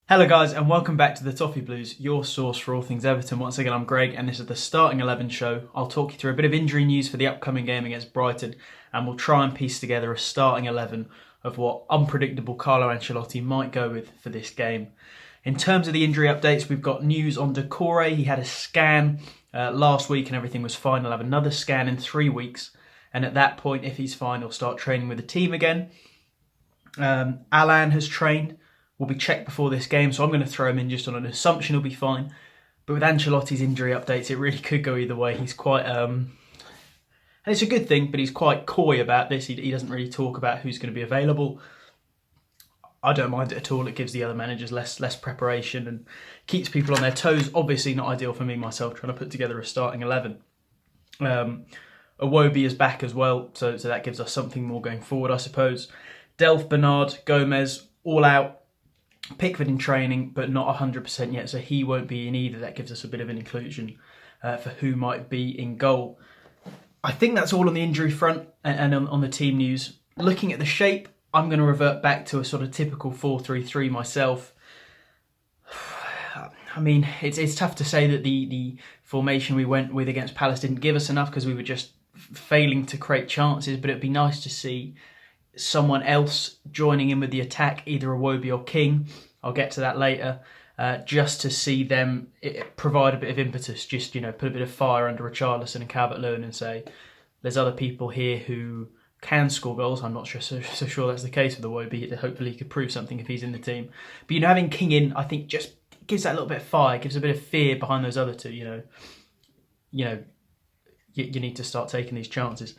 Hello guys and welcome back to the Toffee Blues, your source for all things Everton. Once again I'm Greg and this is the Starting 11 show. I'll talk you through a bit of injury news for the upcoming game against Brighton and we'll try and piece together a starting 11 of what unpredictable Carlo Ancelotti might go with for this game. In terms of the injury updates, we've got news on Decore. He had a scan last week and everything was fine. He'll have another scan in 3 weeks and at that point, if he's fine, he'll start training with the team again. Alan has trained. Will be checked before this game, so I'm going to throw him in just on an assumption he'll be fine. But with Ancelotti's injury updates, it really could go either way. He's quite, and it's a good thing, but he's quite coy about this. He doesn't really talk about who's going to be available. I don't mind it at all. It gives the other managers less preparation and keeps people on their toes. Obviously not ideal for me myself, trying to put together a starting 11. Iwobi is back as well, so that gives us something more going forward, I suppose. Delph, Bernard, Gomez, all out. Pickford in training, but not 100% yet, so he won't be in either. That gives us a bit of an inclusion for who might be in goal. I think that's all on the injury front and on the team news. Looking at the shape, I'm going to revert back to a sort of typical 4-3-3 myself. I mean, it's tough to say that the formation we went with against Palace didn't give us enough because we were just failing to create chances, but it'd be nice to see someone else joining in with the attack, either Iwobi or King. I'll get to that later. Just to see them provide a bit of impetus, just put a bit of fire under Richarlison and Calvert-Lewin and say, there's other people here who can score goals. I'm not so sure that's the case with Iwobi. Hopefully he could prove something if he's in the team. But having King in, I think just gives that little bit of fire, gives a bit of fear behind those other two. You need to start taking these chances.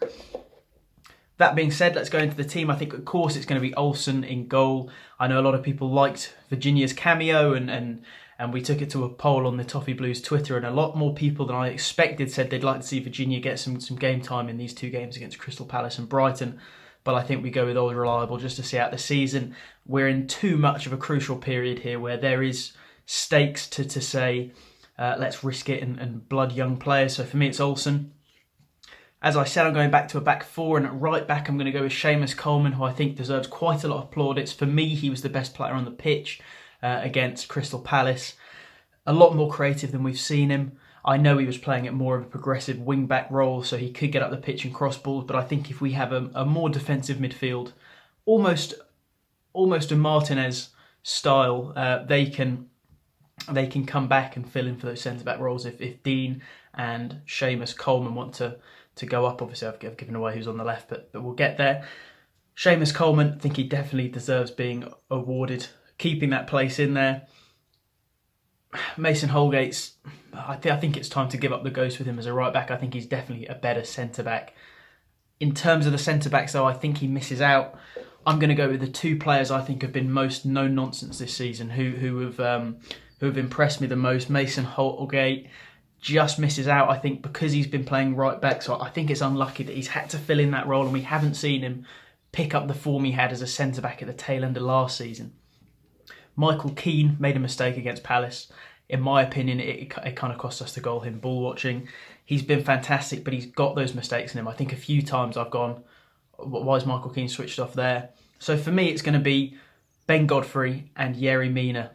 That being said, let's go into the team. I think, of course, it's going to be Olsen in goal. I know a lot of people liked Virginia's cameo and we took it to a poll on the Toffee Blues Twitter and a lot more people than I expected said they'd like to see Virginia get some game time in these two games against Crystal Palace and Brighton. But I think we go with Old Reliable just to see out the season. We're in too much of a crucial period here where there is stakes to say, let's risk it and blood young players. So for me, it's Olsen. As I said, I'm going back to a back four, and at right back, I'm going to go with Seamus Coleman, who I think deserves quite a lot of plaudits. For me, he was the best player on the pitch against Crystal Palace. A lot more creative than we've seen him. I know he was playing at more of a progressive wing-back role, so he could get up the pitch and cross balls, but I think if we have a more defensive midfield, almost a Martinez style, they can come back and fill in for those centre-back roles if Dean and Seamus Coleman want to go up. Obviously, I've given away who's on the left, but we'll get there. Seamus Coleman, I think he definitely deserves being awarded, keeping that place in there. Mason Holgate's, I think it's time to give up the ghost with him as a right back. I think he's definitely a better centre back. In terms of the centre backs, though, I think he misses out. I'm going to go with the two players I think have been most no nonsense this season, who have impressed me the most. Mason Holgate just misses out, I think, because he's been playing right back. So I think it's unlucky that he's had to fill in that role and we haven't seen him pick up the form he had as a centre-back at the tail end of last season. Michael Keane made a mistake against Palace. In my opinion, it kind of cost us the goal, him ball watching. He's been fantastic, but he's got those mistakes in him. I think a few times I've gone, why is Michael Keane switched off there? So for me, it's going to be Ben Godfrey and Yerry Mina.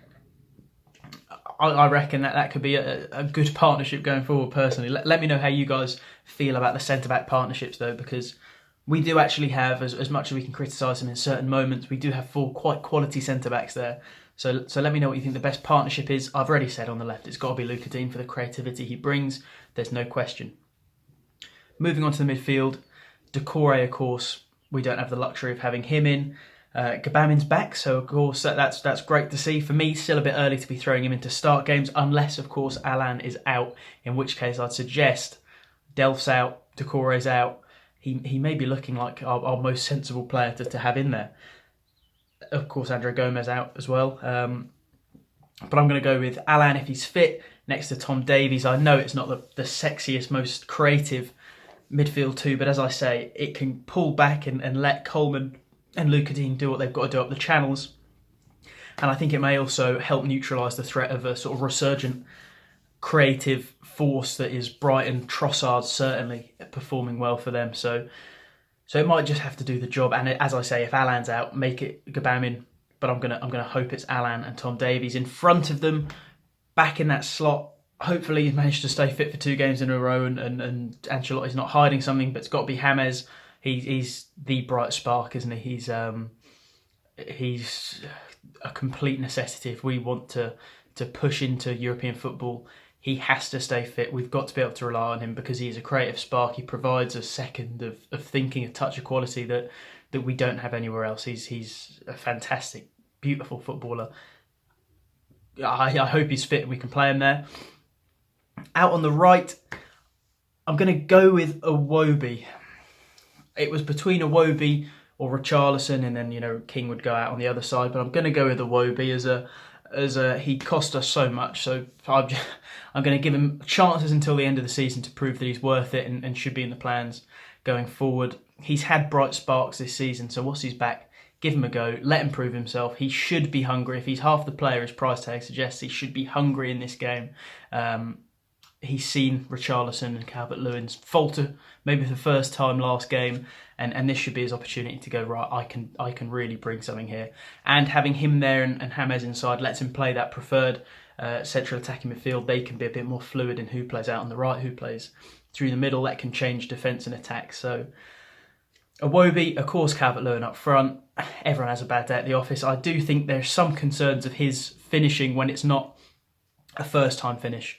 I reckon that could be a good partnership going forward, personally. Let me know how you guys feel about the centre-back partnerships, though, because we do actually have, as much as we can criticise them in certain moments, we do have 4 quite quality centre-backs there. So let me know what you think the best partnership is. I've already said on the left, it's got to be Luca Dean for the creativity he brings. There's no question. Moving on to the midfield, Decore, of course, we don't have the luxury of having him in. Gabamin's back, so of course that's great to see. For me, still a bit early to be throwing him into start games, unless of course Alan is out, in which case I'd suggest Delph's out, Decore's out. He may be looking like our most sensible player to have in there. Of course, Andre Gomez out as well. But I'm going to go with Alan if he's fit, next to Tom Davies. I know it's not the sexiest, most creative midfield too, but as I say, it can pull back and let Coleman and Luca Dean do what they've got to do up the channels. And I think it may also help neutralise the threat of a sort of resurgent creative force that is Brighton. Trossard certainly performing well for them. So it might just have to do the job. And as I say, if Alan's out, make it Gabamin but I'm gonna hope it's Alan and Tom Davies in front of them, back in that slot. Hopefully he's managed to stay fit for 2 games in a row, and Ancelotti's not hiding something, but it's got to be James. He's the bright spark, isn't he? He's a complete necessity if we want to push into European football. He has to stay fit. We've got to be able to rely on him because he is a creative spark. He provides a second of thinking, a touch of quality that we don't have anywhere else. He's a fantastic, beautiful footballer. I hope he's fit and we can play him there. Out on the right, I'm going to go with Iwobi. It was between Iwobi or Richarlison, and then King would go out on the other side. But I'm going to go with Iwobi as he cost us so much. So I'm going to give him chances until the end of the season to prove that he's worth it and should be in the plans going forward. He's had bright sparks this season, so once he's back, give him a go, let him prove himself. He should be hungry. If he's half the player his price tag suggests, he should be hungry in this game. He's seen Richarlison and Calvert-Lewin's falter maybe for the first time last game, and this should be his opportunity to go, right, I can really bring something here. And having him there and James inside lets him play that preferred central attacking midfield. They can be a bit more fluid in who plays out on the right, who plays through the middle. That can change defence and attack. So Iwobi, of course, Calvert-Lewin up front. Everyone has a bad day at the office. I do think there's some concerns of his finishing when it's not a first-time finish.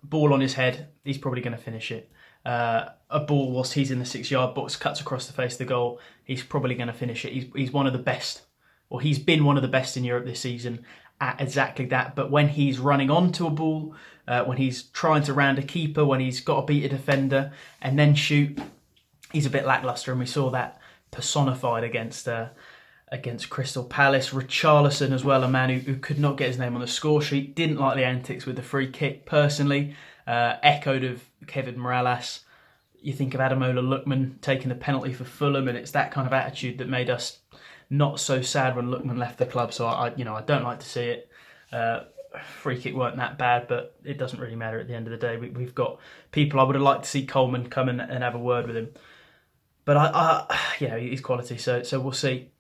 Ball on his head, he's probably going to finish it. A ball whilst he's in the 6-yard box, cuts across the face of the goal, he's probably going to finish it. He's one of the best, or he's been one of the best in Europe this season at exactly that. But when he's running onto a ball, when he's trying to round a keeper, when he's got to beat a defender and then shoot, he's a bit lacklustre, and we saw that personified against Crystal Palace. Richarlison as well, a man who could not get his name on the score sheet. Didn't like the antics with the free kick personally. Echoed of Kevin Morales. You think of Ademola Lookman taking the penalty for Fulham, and it's that kind of attitude that made us not so sad when Lookman left the club. So I don't like to see it. Free kick weren't that bad, but it doesn't really matter at the end of the day. We've got people. I would have liked to see Coleman come in and have a word with him, but he's quality. So we'll see.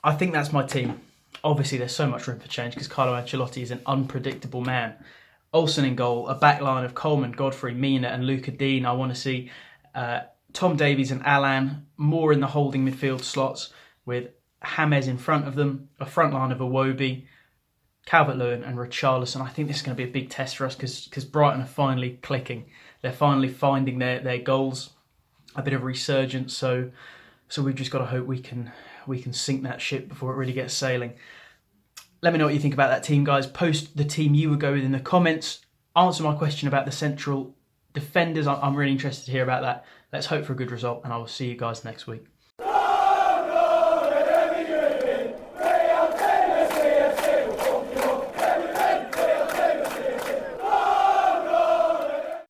I think that's my team. Obviously, there's so much room for change because Carlo Ancelotti is an unpredictable man. Olsen in goal, a back line of Coleman, Godfrey, Mina and Luca Dean. I want to see Tom Davies and Alan more in the holding midfield slots with James in front of them, a front line of Iwobi, Calvert-Lewin and Richarlison. I think this is going to be a big test for us because Brighton are finally clicking. They're finally finding their goals, a bit of resurgence. So we've just got to hope we can sink that ship before it really gets sailing. Let me know what you think about that team, guys. Post the team you would go with in the comments. Answer my question about the central defenders. I'm really interested to hear about that. Let's hope for a good result, and I will see you guys next week.